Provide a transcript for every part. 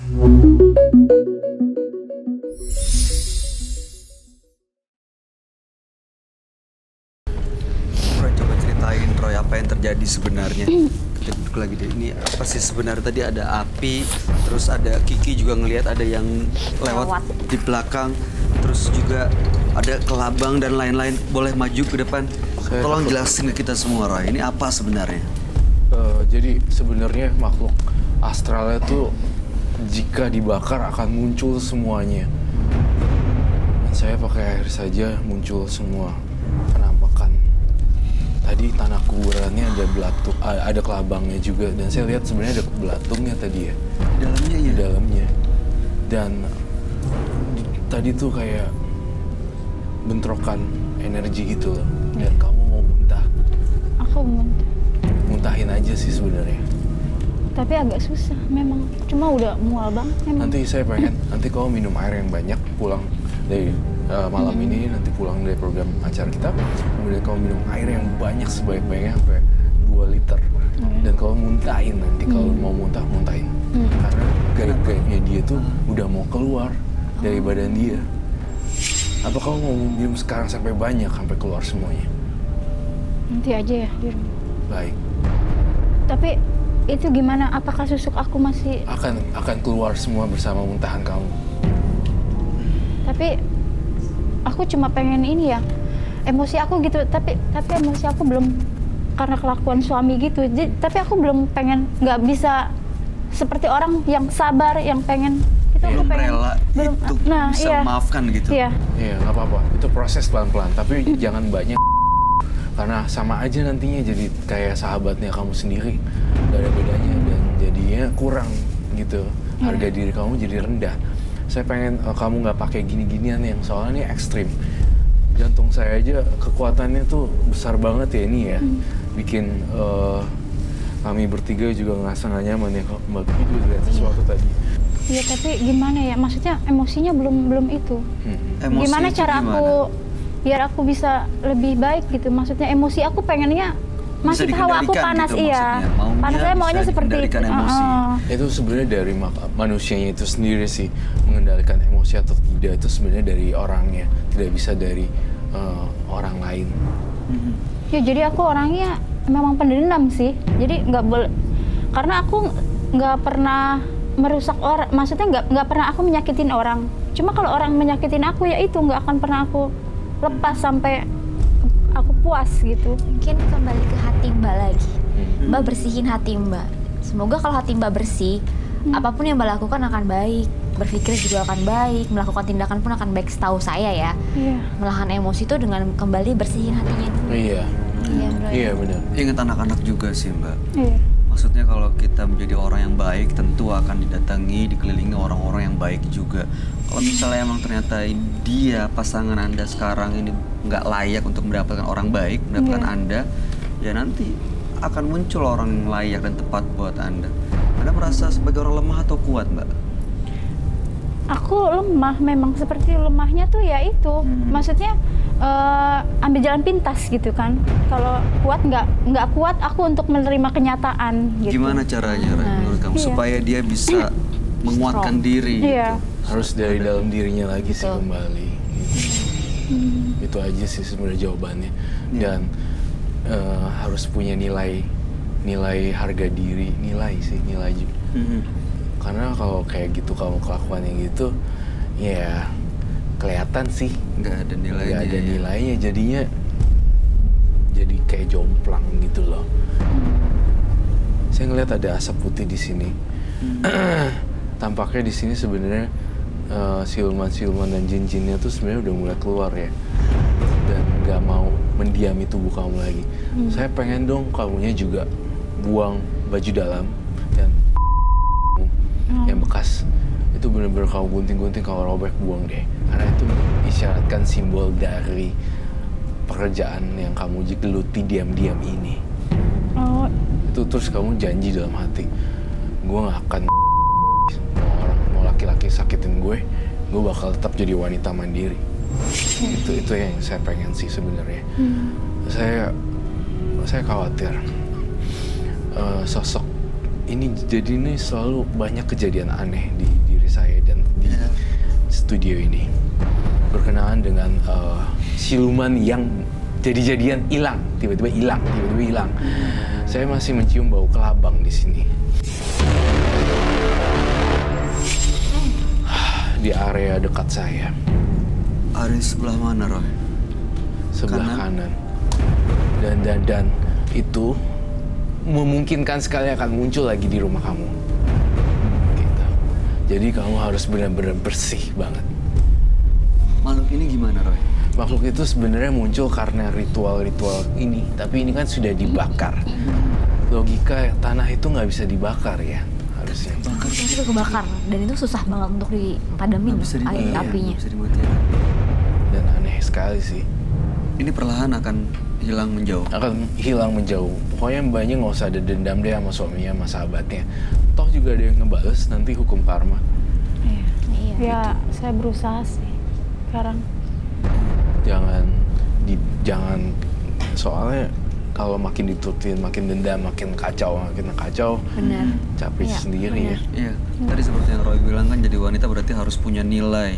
Roy, coba ceritain Roy apa yang terjadi sebenarnya. Kita duduk lagi deh. Ini apa sih sebenarnya, tadi ada api, terus ada Kiki juga ngelihat ada yang lewat di belakang, terus juga ada kelabang dan lain-lain. Boleh maju ke depan? Tolong jelasin ke kita semua, Roy. Ini apa sebenarnya? Jadi sebenarnya makhluk astralnya tuh jika dibakar akan muncul semuanya. Dan saya pakai air saja muncul semua penampakan. Tadi tanah kuburannya ada belatung, ada kelabangnya juga, dan saya lihat sebenarnya ada belatungnya tadi ya. Di dalamnya ya? Di dalamnya. Dan tadi tuh kayak bentrokan energi gitu loh. Dan kamu mau muntah. Aku Muntahin aja sih sebenarnya. tapi agak susah memang. Cuma udah mual banget memang. Nanti saya pengen, nanti kamu minum air yang banyak pulang dari malam ini, nanti pulang dari program acara kita, kemudian kamu minum air yang banyak sebanyak-banyaknya sampai 2 liter. Dan kamu muntahin nanti, kalau mau muntah, muntahin. Karena gaib-gaibnya dia tuh udah mau keluar dari badan dia. Apa kamu mau minum sekarang sampai banyak, sampai keluar semuanya? Nanti aja ya di rumah. Baik. Tapi itu gimana? Apakah susuk aku masih... Akan keluar semua bersama muntahan kamu. Tapi aku cuma pengen ini ya, emosi aku gitu. Tapi emosi aku belum, karena kelakuan suami gitu. Tapi aku belum pengen, nggak bisa seperti orang yang sabar, yang pengen itu aku pengen rela belum, itu nah, bisa iya. memaafkan gitu. Iya. Iya, nggak apa-apa. Itu proses pelan-pelan. Tapi jangan banyak. Karena sama aja nantinya jadi kayak sahabatnya kamu sendiri. Gak ada bedanya. Dan jadinya kurang gitu. Harga diri kamu jadi rendah. Saya pengen kamu nggak pakai gini-ginian yang soalnya ini ekstrim. Jantung saya aja kekuatannya tuh besar banget ya ini ya. Bikin kami bertiga juga ngerasa nggak nyaman ya. Mbak Kiki juga lihat sesuatu tadi. Iya, tapi gimana ya? Maksudnya emosinya belum itu. Emosi Gimana itu cara gimana? aku biar aku bisa lebih baik gitu? Maksudnya emosi aku pengennya masih tahu aku dikendalikan panas, gitu iya. maksudnya. Panas saya maunya bisa seperti itu. dikendalikan emosi. Itu sebenarnya dari manusianya itu sendiri sih, mengendalikan emosi atau tidak itu sebenarnya dari orangnya, tidak bisa dari orang lain. Ya jadi aku orangnya memang pendendam sih. Jadi nggak boleh, karena aku nggak pernah merusak orang. Maksudnya nggak pernah aku menyakitin orang. Cuma kalau orang menyakitin aku ya itu nggak akan pernah aku lepas sampai aku puas gitu. Mungkin kembali ke hati Mbak lagi. Mbak bersihin hati Mbak. Semoga kalau hati Mbak bersih, apapun yang Mbak lakukan akan baik. Berpikir juga akan baik, melakukan tindakan pun akan baik setahu saya ya. Iya. Melahan emosi itu dengan kembali bersihin hatinya dulu. Iya. Iya, Bro. Iya benar. Ingat anak-anak juga sih, Mbak. Iya. Maksudnya kalau kita menjadi orang yang baik, tentu akan didatangi, dikelilingi orang-orang yang baik juga. Kalau misalnya emang ternyata dia, pasangan Anda sekarang ini nggak layak untuk mendapatkan orang baik, mendapatkan Anda, ya nanti akan muncul orang yang layak dan tepat buat Anda. Anda merasa sebagai orang lemah atau kuat, Mbak? Aku lemah, memang seperti lemahnya tuh ya itu. Maksudnya ambil jalan pintas gitu kan. Kalau kuat nggak kuat aku untuk menerima kenyataan gitu. Gimana caranya, Ray, menurut kamu, iya. supaya dia bisa menguatkan diri Iya. gitu? Harus dari dalam dirinya lagi sih Betul. kembali. Itu aja sih sebenarnya jawabannya. Dan harus punya nilai harga diri, nilai juga. Karena kalau kayak gitu kamu kelakuannya gitu, ya kelihatan sih Nggak ada nilainya. nggak ada ya. nilainya, jadinya jadi kayak jomplang gitu loh. Saya ngeliat ada asap putih di sini. Tampaknya di sini sebenarnya siluman-siluman dan jin-jinnya tuh sebenarnya udah mulai keluar ya, dan nggak mau mendiami tubuh kamu lagi. Saya pengen dong kamunya juga buang baju dalam dan yang bekas itu bener-bener kamu gunting-gunting, kamu robek, buang deh. Karena itu isyaratkan simbol dari pekerjaan yang kamu geluti diam-diam ini. Oh, Itu terus kamu janji dalam hati, gue gak akan mau laki-laki sakitin gue bakal tetap jadi wanita mandiri. Itu yang saya pengen sih sebenarnya. Saya khawatir sosok ini jadi ini selalu banyak kejadian aneh di diri saya dan di studio ini berkenaan dengan siluman yang jadi-jadian hilang, tiba-tiba hilang. Saya masih mencium bau kelabang di sini. Di area dekat saya. Area sebelah mana, Roy? Sebelah kanan. Dan itu memungkinkan sekali akan muncul lagi di rumah kamu. Gitu. Jadi kamu harus benar-benar bersih banget. Makhluk ini gimana, Roy? Makhluk itu sebenarnya muncul karena ritual-ritual ini, tapi ini kan sudah dibakar. Logika tanah itu nggak bisa dibakar ya, harusnya. Itu kebakar dan itu susah banget untuk dipadamin apinya. Bisa dimatikan. Dan aneh sekali sih. Ini perlahan akan hilang menjauh. Akan hilang menjauh. Pokoknya mbaknya nggak usah ada dendam deh sama suaminya, sama sahabatnya. Toh juga ada yang ngebales nanti hukum karma. Iya. Ya, Gitu. saya berusaha sih sekarang. Jangan soalnya kalau makin diturutin makin dendam, makin kacau. Benar. Capek Iya, sendiri ya. Iya, tadi seperti yang Roy bilang kan jadi wanita berarti harus punya nilai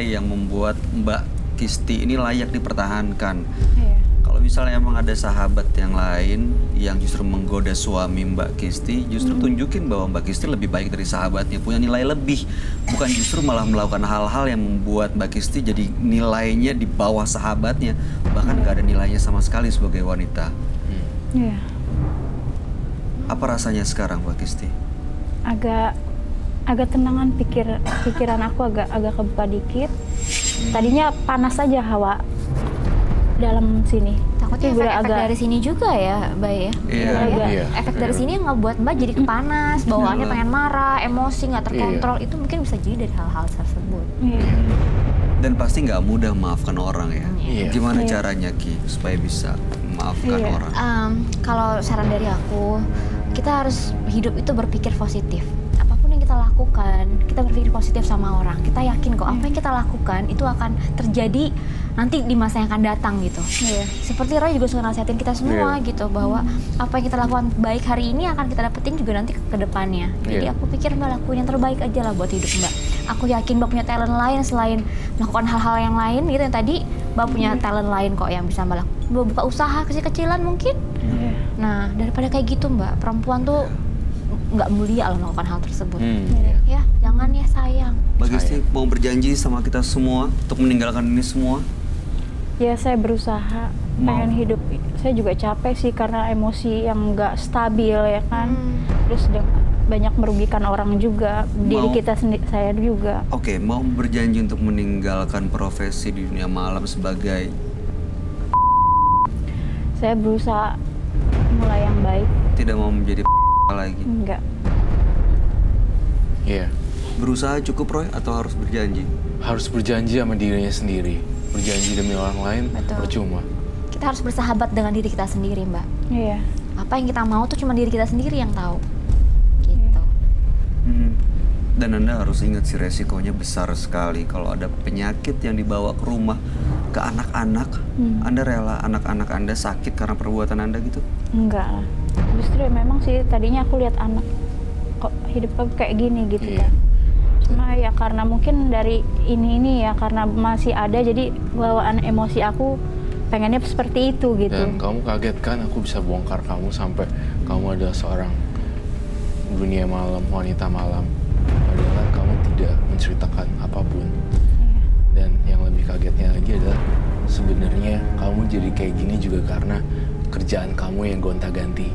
yang membuat Mbak Kisti ini layak dipertahankan. Iya. Kalau misalnya emang ada sahabat yang lain yang justru menggoda suami Mbak Kisti, justru tunjukin bahwa Mbak Kisti lebih baik dari sahabatnya, punya nilai lebih. Bukan justru malah melakukan hal-hal yang membuat Mbak Kisti jadi nilainya di bawah sahabatnya. Bahkan nggak ada nilainya sama sekali sebagai wanita. Iya. Apa rasanya sekarang Mbak Kisti? Agak tenangan pikiran aku agak kebuka dikit. Tadinya panas aja hawa dalam sini. Takutnya Tapi efek dari sini juga ya, Mbak ya. Iya. Efek dari sini yang ngebuat Mbak jadi kepanas, bawaannya Iya. pengen marah, emosi nggak terkontrol. Itu mungkin bisa jadi dari hal-hal tersebut. Iya. Dan pasti nggak mudah memaafkan orang ya. Iya. Gimana Iya. caranya Ki supaya bisa memaafkan Iya. orang? Kalau saran dari aku, kita harus hidup itu berpikir positif. Apapun yang kita lakukan, kita berpikir positif sama orang. Kita yakin kok apa yang kita lakukan itu akan terjadi nanti di masa yang akan datang gitu. Iya. Seperti Roy juga suka nasihatin kita semua gitu, bahwa apa yang kita lakukan baik hari ini akan kita dapetin juga nanti ke depannya. Jadi Iya. aku pikir Mbak lakuin yang terbaik aja lah buat hidup Mbak. Aku yakin Mbak punya talent lain selain melakukan hal-hal yang lain gitu. Yang tadi Mbak punya talent lain kok yang bisa Mbak lakukan. Mbak buka usaha kecil-kecilan mungkin. Iya. Nah, daripada kayak gitu Mbak, perempuan tuh nggak mulia loh melakukan hal tersebut. Iya. Ya, jangan ya sayang. Mbak Kisti mau berjanji sama kita semua untuk meninggalkan ini semua? Ya, saya berusaha pengen hidup. Saya juga capek sih karena emosi yang nggak stabil ya kan. Terus banyak merugikan orang juga, diri kita sendiri, saya juga. Oke, mau berjanji untuk meninggalkan profesi di dunia malam sebagai... Saya berusaha mulai yang baik. Tidak mau menjadi lagi. Enggak. Iya. Berusaha cukup Roy atau harus berjanji? Harus berjanji sama dirinya sendiri. Berjanji demi orang lain Betul. percuma. Kita harus bersahabat dengan diri kita sendiri Mbak. Iya. Apa yang kita mau tuh cuma diri kita sendiri yang tahu. Gitu. Dan Anda harus ingat sih resikonya besar sekali kalau ada penyakit yang dibawa ke rumah ke anak-anak. Anda rela anak-anak Anda sakit karena perbuatan Anda gitu? Enggak lah. Justru memang sih tadinya aku lihat anak kok hidup aku kayak gini gitu Iya. kan. Cuma ya karena mungkin dari ini ya karena masih ada jadi bawaan emosi aku pengennya seperti itu gitu. Dan kamu kaget kan aku bisa bongkar kamu sampai kamu adalah seorang dunia malam, wanita malam. Padahal kan kamu tidak menceritakan apapun. Dan yang lebih kagetnya lagi adalah sebenarnya kamu jadi kayak gini juga karena kerjaan kamu yang gonta-ganti.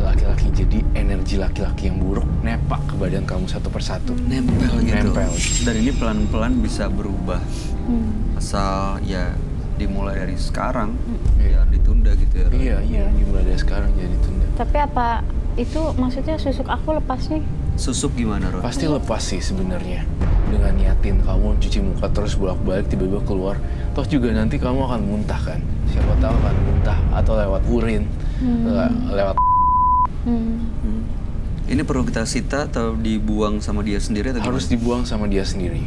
Laki-laki jadi energi laki-laki yang buruk nepak ke badan kamu satu persatu. Nempel gitu. Nempel. Dan ini pelan-pelan bisa berubah. Asal ya dimulai dari sekarang, ya ditunda gitu ya. Roy. Iya, dimulai dari sekarang jadi tunda. Tapi apa itu maksudnya susuk aku lepasnya? Susuk gimana Roy? Pasti lepas sih sebenarnya. Dengan niatin kamu cuci muka terus bolak-balik tiba-tiba keluar. Toh juga nanti kamu akan muntah kan. Siapa tahu akan muntah atau lewat urin, lewat Ini perlu kita sita atau dibuang sama dia sendiri atau harus gimana? dibuang sama dia sendiri.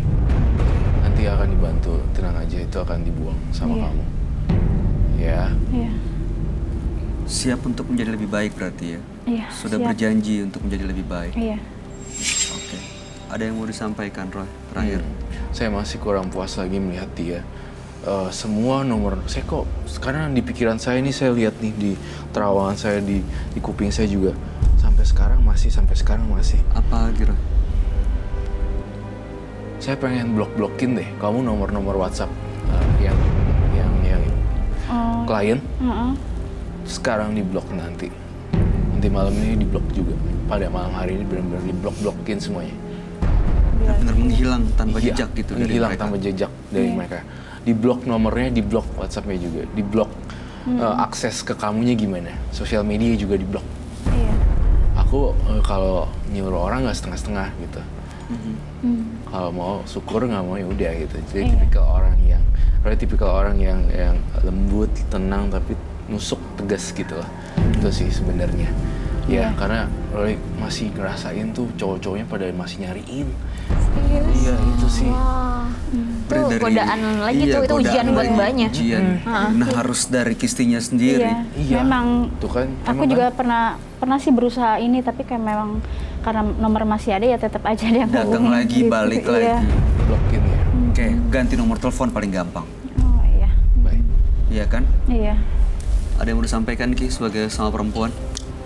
Nanti akan dibantu, tenang aja itu akan dibuang sama Iya. kamu. Ya. Iya. Siap untuk menjadi lebih baik berarti ya? Iya, Sudah siap. berjanji untuk menjadi lebih baik. Iya. Oke. Ada yang mau disampaikan, Roy? Terakhir. Saya masih kurang puas lagi melihat dia. Semua nomor saya kok sekarang di pikiran saya ini saya lihat nih di terawangan saya di kuping saya juga sampai sekarang masih. Apa lagi, Roy? Saya pengen blok-blokin deh kamu nomor-nomor WhatsApp yang Oh. klien Heeh. sekarang diblok nanti malam ini diblok juga. Pada malam hari ini benar-benar diblok-blokin semuanya. Benar-benar menghilang tanpa Iya, jejak gitu dari menghilang mereka. tanpa jejak dari Iya. mereka. Diblok nomornya, diblok WhatsAppnya juga, diblok akses ke kamunya gimana, sosial media juga diblok. Iya. Aku kalau nyuruh orang nggak setengah-setengah gitu. Kalau mau syukur, nggak mau ya udah gitu. Jadi Iya. tipikal orang yang lembut, tenang tapi nusuk tegas gitu lah. Itu sih sebenarnya. Ya Iya. karena Roy masih ngerasain tuh cowok-cowoknya pada masih nyariin. Serius? Iya itu sih. Wah. Itu Dari- godaan lagi iya, tuh, itu godaan ujian buat lagi, mbaknya. Ujian. Nah, harus dari kistinya sendiri. Iya. Iya. Memang Tuh kan. aku emang juga kan? pernah sih berusaha ini, tapi kayak memang karena nomor masih ada ya tetap aja dia Datang ngehubungin lagi, gitu. balik Iya. lagi. Blokin ya. Oke, ganti nomor telepon paling gampang. Oh iya. Baik. Iya kan? Iya. Ada yang mau disampaikan, Ki, sebagai sama perempuan?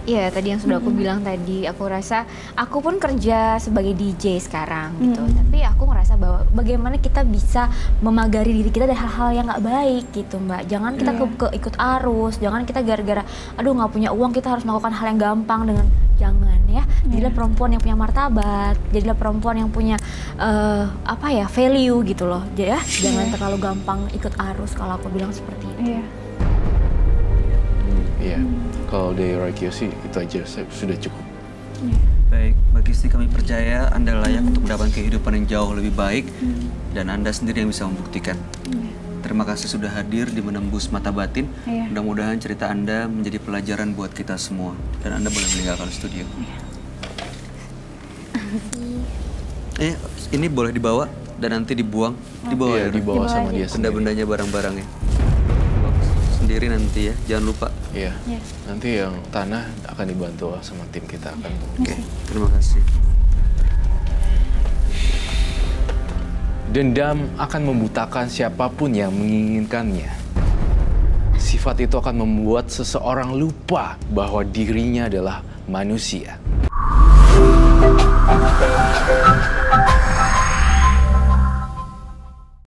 Iya, tadi yang sudah aku bilang tadi, aku rasa aku pun kerja sebagai DJ sekarang gitu. Tapi aku ngerasa bahwa bagaimana kita bisa memagari diri kita dari hal-hal yang nggak baik gitu, Mbak. Jangan kita ikut arus, jangan kita gara-gara aduh nggak punya uang kita harus melakukan hal yang gampang dengan jangan ya. Jadilah perempuan yang punya martabat, jadilah perempuan yang punya value gitu loh. Jadi ya, jangan terlalu gampang ikut arus kalau aku bilang seperti itu. Iya. Iya. Kalau dari Roy Kiyoshi itu aja sudah cukup. Baik, Mbak Kisti, kami percaya Anda layak untuk mendapatkan kehidupan yang jauh lebih baik dan Anda sendiri yang bisa membuktikan. Terima kasih sudah hadir di Menembus Mata Batin. Iya. Mudah-mudahan cerita Anda menjadi pelajaran buat kita semua dan Anda boleh meninggalkan studio. Ini boleh dibawa dan nanti dibuang. Dibawa Iya, ya, Roy? dibawa sama dia sendiri. Benda-bendanya, barang-barangnya. Bawa sendiri nanti ya, jangan lupa. Iya. Iya. Nanti yang tanah akan dibantu sama tim kita akan. Oke, terima kasih. Dendam akan membutakan siapapun yang menginginkannya. Sifat itu akan membuat seseorang lupa bahwa dirinya adalah manusia.